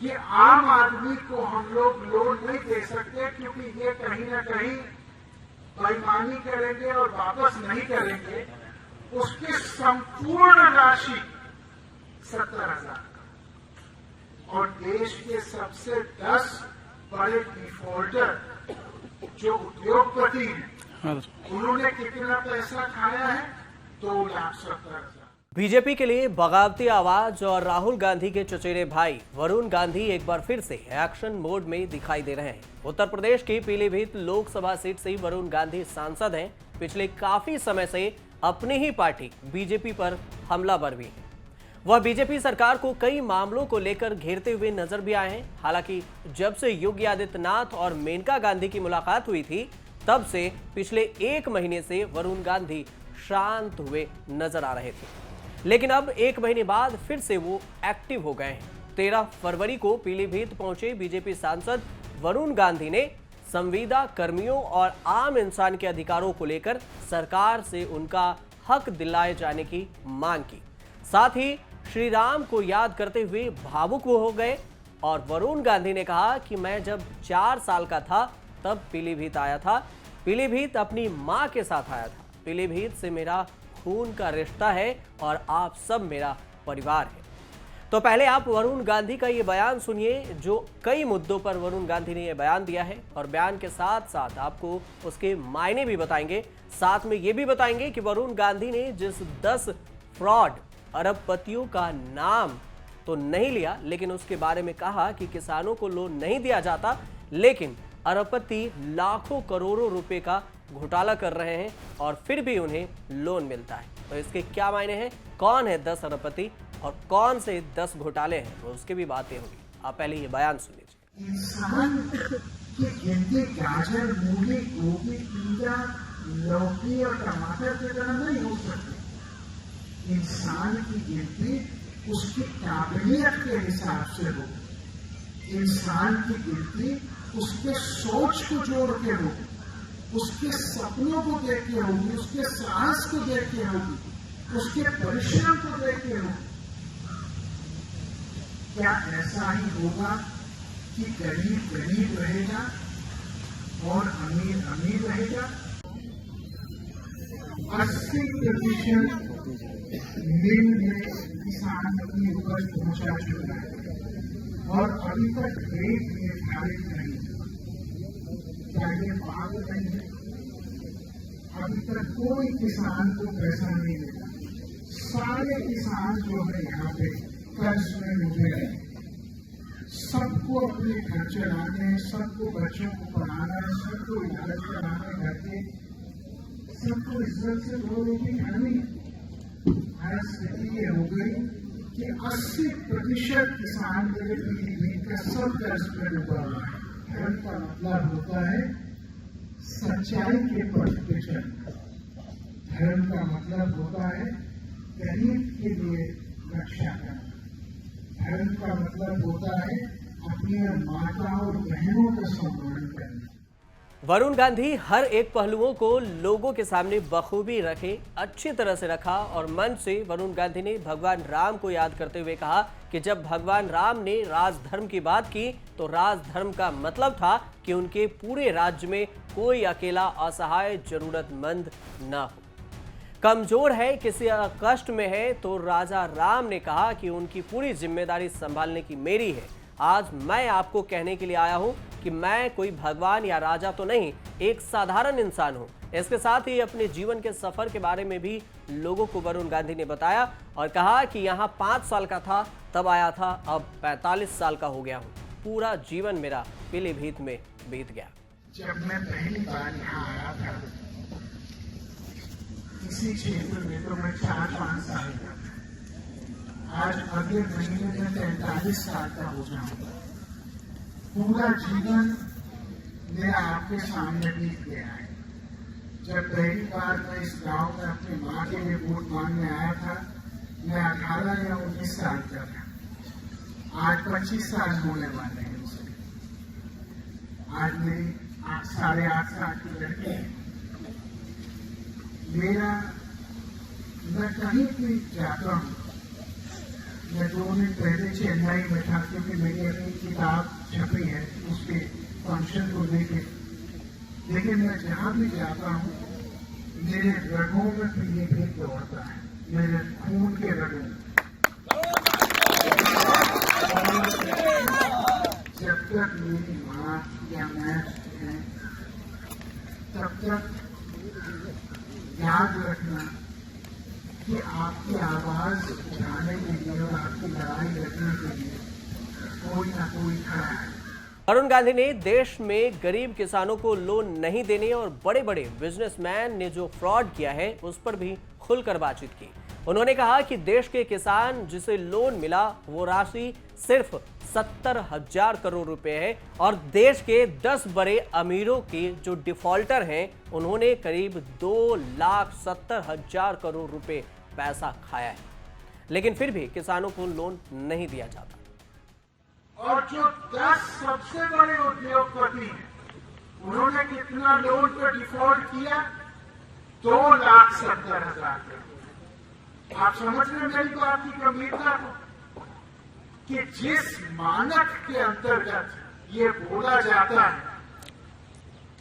कि आम आदमी को हम लोग लोन नहीं दे सकते, क्योंकि ये कहीं ना कहीं बेईमानी करेंगे और वापस नहीं करेंगे। उसकी संपूर्ण राशि 70,000 और देश के सबसे 10 बड़े डिफॉल्टर जो उद्योगपति हैं, उन्होंने कितना पैसा खाया है? 2,70,000। बीजेपी के लिए बगावती आवाज और राहुल गांधी के चचेरे भाई वरुण गांधी एक बार फिर से एक्शन मोड में दिखाई दे रहे हैं। उत्तर प्रदेश की पीलीभीत लोकसभा सीट से वरुण गांधी सांसद हैं। पिछले काफी समय से अपनी ही पार्टी बीजेपी पर हमलावर भी है। वह बीजेपी सरकार को कई मामलों को लेकर घेरते हुए नजर भी आए हैं। हालांकि जब से योगी आदित्यनाथ और मेनका गांधी की मुलाकात हुई थी, तब से पिछले 1 महीने से वरुण गांधी शांत हुए नजर आ रहे थे, लेकिन अब 1 महीने बाद फिर से वो एक्टिव हो गए हैं। 13 फरवरी को पीलीभीत पहुंचे बीजेपी सांसद वरुण गांधी ने संविदा कर्मियों और आम इंसान के अधिकारों को लेकर सरकार से उनका हक दिलाए जाने की मांग की। साथ ही श्री राम को याद करते हुए भावुक हो गए और वरुण गांधी ने कहा कि मैं जब 4 साल का था तब पीलीभीत आया था। पीलीभीत अपनी मां के साथ आया था। पीलीभीत से मेरा खून का रिश्ता है और आप सब मेरा परिवार है। तो पहले आप वरुण गांधी का ये बयान सुनिए, जो कई मुद्दों पर वरुण गांधी ने ये बयान दिया है, और बयान के साथ साथ आपको उसके मायने भी बताएंगे। साथ में ये भी बताएंगे कि वरुण गांधी ने जिस 10 फ्रॉड अरबपतियों का नाम तो नहीं लिया, लेकिन उसके बारे में कहा कि किसानों को लोन नहीं दिया जाता, लेकिन अरबपति लाखों करोड़ों रुपए का घोटाला कर रहे हैं और फिर भी उन्हें लोन मिलता है। तो इसके क्या मायने हैं, कौन है 10 अरबपति और कौन से 10 घोटाले हैं, वो उसकी भी बातें होंगी। आप पहले ये बयान सुन लीजिए। इंसान की गिनती गाजर, मूली, गोभी, खीरा, लौकी और टमाटर की तरह नहीं हो सकती। इंसान की गिनती उसकी काबिलियत के हिसाब से हो। इंसान की गिनती उसके सोच को जोड़ के हो, उसके सपनों को देख के होगी, उसके साहस को देख के होगी, उसके परिश्रम को देख के होगी। क्या ऐसा ही होगा कि गरीब गरीब रहेगा और अमीर अमीर रहेगा? 80% मिल में किसान अपनी उपज पहुंचा चुका है और अभी तक रेट निर्धारित नहीं। क्या ये बात नहीं है? अभी तक कोई किसान को पैसा नहीं मिला। सारे किसान जो है यहाँ पे कर्ज में डूबे हैं। सबको अपने घर चलाने, सबको बच्चों को पढ़ाना, सबको इलाज कराने, घर के सबको इज्जत से 2 रोटी खानी। हर स्थिति ये हो गई कि 80% किसान मेरे पीलीभीत का सब कर्ज में डूबा हुआ है। धर्म का मतलब होता है सच्चाई के पथ पे चलना। धर्म का मतलब होता है गरीब के लिए रक्षा करना। धर्म का मतलब होता है अपनी माता और बहनों का सम्मान करना। वरुण गांधी हर एक पहलुओं को लोगों के सामने बखूबी रखे, अच्छी तरह से रखा और मंच से वरुण गांधी ने भगवान राम को याद करते हुए कहा कि जब भगवान राम ने राजधर्म की बात की तो राजधर्म का मतलब था कि उनके पूरे राज्य में कोई अकेला असहाय जरूरतमंद न हो। कमजोर है, किसी कष्ट में है, तो राजा राम ने कहा कि उनकी पूरी जिम्मेदारी संभालने की मेरी है। आज मैं आपको कहने के लिए आया हूं कि मैं कोई भगवान या राजा तो नहीं, एक साधारण इंसान हूं। इसके साथ ही अपने जीवन के सफर के बारे में भी लोगों को वरुण गांधी ने बताया और कहा कि यहां 5 साल का था तब आया था, अब 45 साल का हो गया हूं। पूरा जीवन मेरा पीलीभीत में बीत गया। जब मैं पहली बार यहाँ आया था इसी क्षेत्र में, तो मैं 4-5 साल का था। आज अगले महीने में 43 साल का हो जाऊंगा। पूरा जीवन मेरा आपके सामने बीत गया है। जब पहली बार मैं इस गांव में अपनी माँ के लिए वोट मांगने आया था, मैं 18 या 19 साल का था। आज 25 साल होने वाले हैं उसे। आज मेरी 8.5 साल की लड़की है। मेरा मैं कहीं भी जाता हूँ, मैं 2 दिन पहले चेन्नई में था, क्योंकि मेरी अभी किताब छपी है उसके फंक्शन को लेके, लेकिन मैं जहां भी जाता हूँ मेरे रगों में पीलीभीत दौड़ता है, मेरे खून के रगों में। जब तक मेरी माँ या मैं हैं, तब तक याद रखना कि आपकी आवाज उठाने के लिए और आपकी लड़ाई लड़ने के लिए कोई ना कोई खड़ा है। वरुण गांधी ने देश में गरीब किसानों को लोन नहीं देने और बड़े बड़े बिजनेसमैन ने जो फ्रॉड किया है उस पर भी खुलकर बातचीत की। उन्होंने कहा कि देश के किसान जिसे लोन मिला वो राशि सिर्फ 70,000 करोड़ रुपए है और देश के 10 बड़े अमीरों के जो डिफॉल्टर हैं उन्होंने करीब 2,70,000 करोड़ रुपए पैसा खाया है, लेकिन फिर भी किसानों को लोन नहीं दिया जाता। और जो 10 सबसे बड़े उद्योगपति हैं उन्होंने कितना लोन पर डिफॉल्ट किया? 2,70,000 करोड़। आप समझ रहे हैं मेरी बात की गंभीरता को कि जिस मानक के अंतर्गत ये बोला जाता है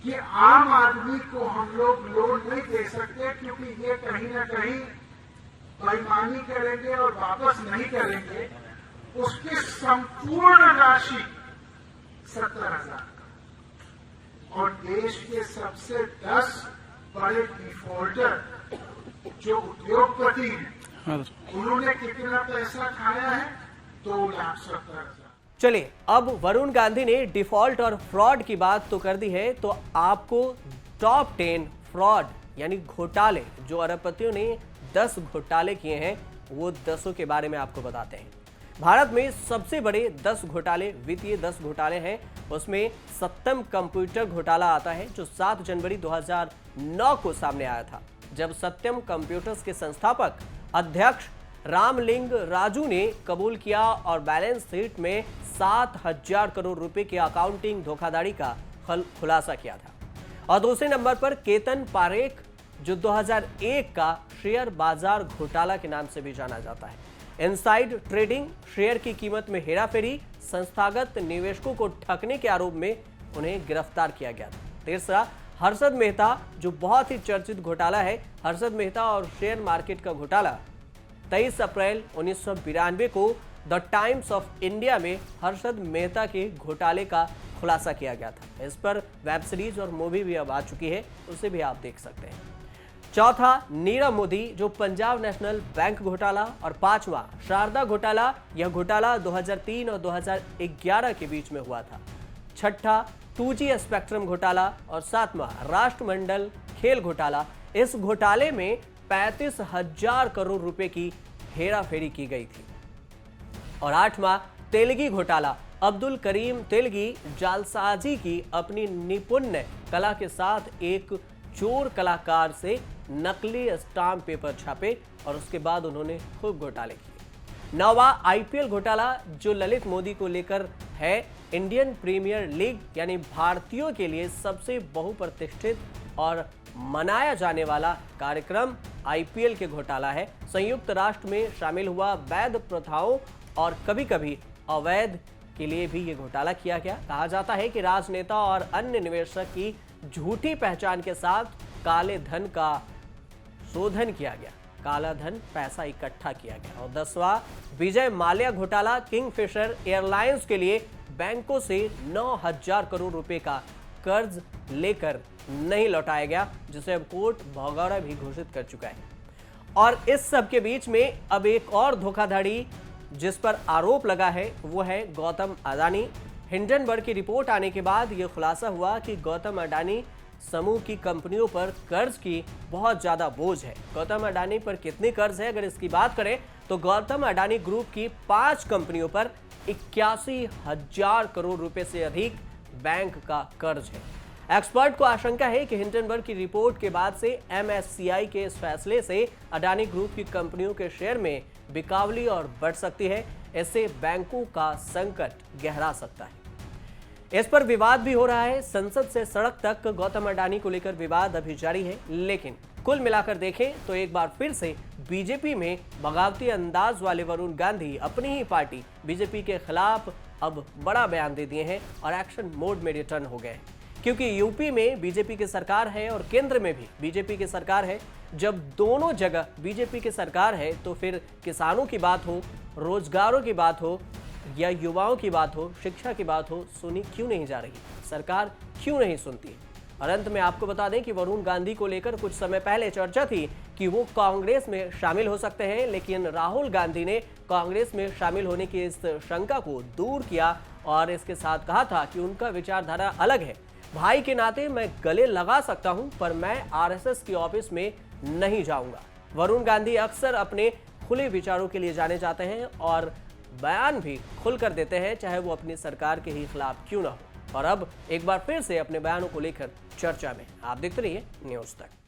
कि आम आदमी को हम लोग लोन नहीं दे सकते क्योंकि ये कहीं ना कहीं बेईमानी करेंगे और वापस नहीं करेंगे, उसकी संपूर्ण राशि 70,000 और देश के सबसे 10 बड़े डिफॉल्टर जो उद्योगपति हैं उन्होंने कितना पैसा खाया है? 2,70,000। चलिए, अब वरुण गांधी ने डिफॉल्ट और फ्रॉड की बात तो कर दी है, तो आपको टॉप 10 फ्रॉड यानी घोटाले जो अरबपतियों ने 10 घोटाले किए हैं वो 10 के बारे में आपको बताते हैं। भारत में सबसे बड़े 10 घोटाले वित्तीय 10 घोटाले हैं, उसमें सत्यम कंप्यूटर घोटाला आता है जो 7 जनवरी 2009 को सामने आया था, जब सत्यम कंप्यूटर्स के संस्थापक अध्यक्ष रामलिंग राजू ने कबूल किया और बैलेंस शीट में 7,000 करोड़ रुपए की अकाउंटिंग धोखाधड़ी का खुलासा किया था। और दूसरे नंबर पर केतन पारेख जो 2001 का शेयर बाजार घोटाला के नाम से भी जाना जाता है। इनसाइड ट्रेडिंग, शेयर की कीमत में हेराफेरी, संस्थागत निवेशकों को ठगने के आरोप में उन्हें गिरफ्तार किया गया था। तीसरा, हर्षद मेहता जो बहुत ही चर्चित घोटाला है, हर्षद मेहता और शेयर मार्केट का घोटाला। 23 अप्रैल 1992 को द टाइम्स ऑफ इंडिया में हर्षद मेहता के घोटाले का खुलासा किया गया था। इस पर वेब सीरीज और मूवी भी अब आ चुकी है, उसे भी आप देख सकते हैं। चौथा, नीरव मोदी जो पंजाब नेशनल बैंक घोटाला। और पांचवा, शारदा घोटाला। यह घोटाला 2003 और 2011 के बीच में हुआ था। छठा, 2G स्पेक्ट्रम घोटाला। और सातवां, राष्ट्रमंडल खेल घोटाला। इस घोटाले में 35,000 करोड़ रुपए की हेराफेरी की गई थी। और आठवां, तेलगी घोटाला। अब्दुल करीम तेलगी जालसाजी की अपनी निपुण कला के साथ एक चोर कलाकार से नकली स्टाम्प पेपर छापे और उसके बाद उन्होंने खूब घोटाले किए। नौवां, IPL घोटाला जो ललित मोदी को लेकर है। इंडियन प्रीमियर लीग यानी भारतीयों के लिए सबसे बहुप्रतिष्ठित और मनाया जाने वाला कार्यक्रम IPL के घोटाला है। संयुक्त राष्ट्र में शामिल हुआ वैध प्रथाओं और कभी कभी अवैध के लिए भी ये घोटाला किया गया। कहा जाता है कि राजनेता और अन्य निवेशक की झूठी पहचान के साथ काले धन का शोधन किया गया, काला धन पैसा इकट्ठा किया गया। और 10वां, विजय माल्या घोटाला। किंगफिशर एयरलाइंस के लिए बैंकों से 9,000 करोड़ रुपए का कर्ज लेकर नहीं लौटाया गया, जिसे अब कोर्ट भगौड़ा भी घोषित कर चुका है। और इस सब के बीच में अब एक और धोखाधड़ी जिस पर आरोप लगा है वो है गौतम अडानी। हिंडनबर्ग की रिपोर्ट आने के बाद यह खुलासा हुआ कि गौतम अडानी समूह की कंपनियों पर कर्ज की बहुत ज्यादा बोझ है। गौतम अडानी पर कितनी कर्ज है अगर इसकी बात करें तो गौतम अडानी ग्रुप की 5 कंपनियों पर 81,000 करोड़ रुपए से अधिक बैंक का कर्ज है। एक्सपर्ट को आशंका है कि हिंडनबर्ग की रिपोर्ट के बाद से MSCI के इस फैसले से अडानी ग्रुप की कंपनियों के शेयर में बिकावली और बढ़ सकती है। इससे बैंकों का संकट गहरा सकता है। इस पर विवाद भी हो रहा है। संसद से सड़क तक गौतम अडानी को लेकर विवाद अभी जारी है, लेकिन कुल मिलाकर देखें तो एक बार फिर से बीजेपी में बगावती अंदाज वाले वरुण गांधी अपनी ही पार्टी बीजेपी के खिलाफ अब बड़ा बयान दे दिए हैं और एक्शन मोड में रिटर्न हो गए हैं। क्योंकि यूपी में बीजेपी की सरकार है और केंद्र में भी बीजेपी की सरकार है। जब दोनों जगह बीजेपी की सरकार है तो फिर किसानों की बात हो, रोजगारों की बात हो या युवाओं की बात हो, शिक्षा की बात हो, सुनी क्यों नहीं जा रही? सरकार क्यों नहीं सुनती? और अंत में आपको बता दें कि वरुण गांधी को लेकर कुछ समय पहले चर्चा थी कि वो कांग्रेस में शामिल हो सकते हैं, लेकिन राहुल गांधी ने कांग्रेस में शामिल होने की इस शंका को दूर किया और इसके साथ कहा था कि उनका विचारधारा अलग है। भाई के नाते मैं गले लगा सकता हूं, पर मैं आरएसएस की ऑफिस में नहीं जाऊंगा। वरुण गांधी अक्सर अपने खुले विचारों के लिए जाने जाते हैं और बयान भी खुलकर देते हैं, चाहे वो अपनी सरकार के ही खिलाफ क्यों ना हो। और अब एक बार फिर से अपने बयानों को लेकर चर्चा में। आप देखते रहिए न्यूज़ तक।